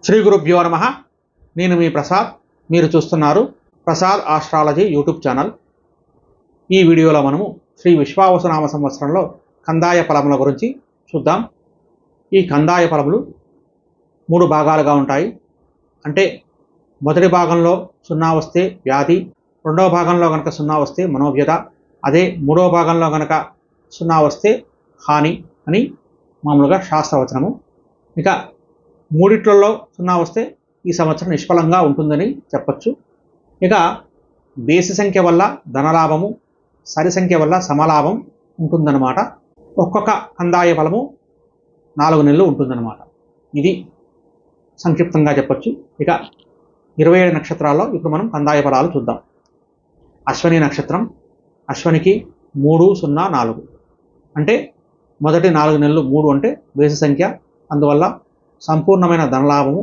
శ్రీ గురుభ్యో నమః. నేను మీ ప్రసాద్. మీరు చూస్తున్నారు ప్రసాద్ ఆస్ట్రాలజీ యూట్యూబ్ ఛానల్. ఈ వీడియోలో మనము శ్రీ విశ్వావసునామ సంవత్సరంలో కందాయ ఫలముల గురించి చూద్దాం. ఈ కందాయ ఫలములు 3 భాగాలుగా ఉంటాయి. అంటే మొదటి భాగంలో 0 వస్తే వ్యాధి, రెండవ భాగంలో కనుక 0 వస్తే మనోవ్యధ, అదే మూడవ భాగంలో కనుక 0 వస్తే హాని అని మామూలుగా శాస్త్రవచనము. ఇక మూడిట్లలో 0 వస్తే ఈ సంవత్సరం నిష్ఫలంగా ఉంటుందని చెప్పచ్చు. ఇక బేసి సంఖ్య వల్ల ధనలాభము, సరి సంఖ్య వల్ల సమలాభం ఉంటుందన్నమాట. ఒక్కొక్క కందాయ ఫలము 4 నెలలు ఉంటుందన్నమాట. ఇది సంక్షిప్తంగా చెప్పచ్చు. ఇక 27 నక్షత్రాల్లో ఇప్పుడు మనం కందాయ ఫలాలు చూద్దాం. అశ్వని నక్షత్రం, అశ్వనికి 3, 0, 4 అంటే మొదటి 4 నెలలు 3 అంటే బేసి సంఖ్య, అందువల్ల సంపూర్ణమైన ధనలాభము.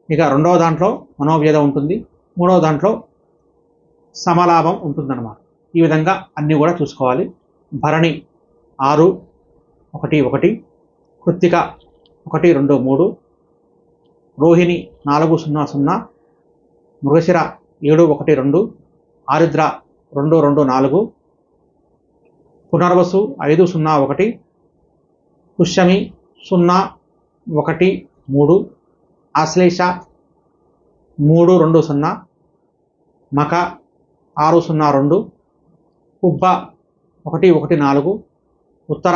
ఇక రెండవ దాంట్లో మనోవ్యధ ఉంటుంది, మూడవ దాంట్లో సమలాభం ఉంటుందన్నమాట. ఈ విధంగా అన్నీ కూడా చూసుకోవాలి. భరణి 6, 1, 1, కృత్తిక 1, 2, 3, రోహిణి 4, 0, 0, మృగశిర 7, 1, 2, ఆరుద్ర 2, 2, 4, పునర్వసు 5, 0, 1, పుష్యమి 0, 1, 3, ఆశ్లేష 3, 2, 0, మక 6, 0, 2, పుబ్బ 1, 1, 4, ఉత్తర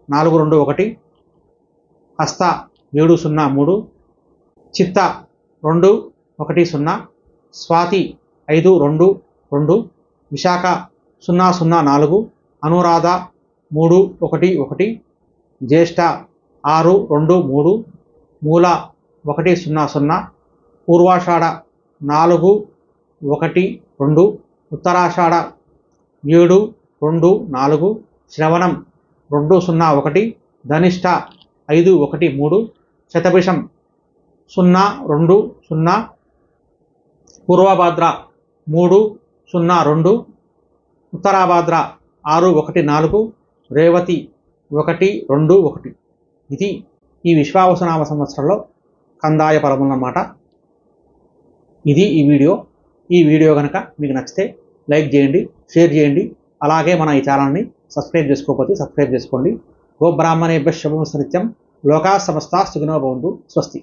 4, 2, 1, హస్త 7, 0, 3, చిత్త 2, 1, 0, స్వాతి 5, 2, 2, విశాఖ 0, 0, 4, అనురాధ 3, 1, 1, జ్యేష్ఠ 6, 2, 3, మూల 1, 0, 0, పూర్వాషాఢ 4, 1, 2, ఉత్తరాషాఢ 7, 2, 4, శ్రవణం 2, 0, 1, ధనిష్ట 5, 1, 3, శతభిషం 0, 2, 0, పూర్వభాద్ర 3, 0, 2, ఉత్తరాభాద్ర 6, 1, 4, రేవతి 1, 2, 1. ఇది ఈ విశ్వావసునామ సంవత్సరంలో కందాయ ఫలములు అన్నమాట. ఇది ఈ వీడియో కనుక మీకు నచ్చితే లైక్ చేయండి, షేర్ చేయండి. అలాగే మన ఈ ఛానల్ని సబ్స్క్రైబ్ చేసుకోకపోతే సబ్స్క్రైబ్ చేసుకోండి. గోబ్రాహ్మణేభ్యః శుభమస్తు నిత్యం. లోకా సమస్తా సుఖినో భవంతు. స్వస్తి.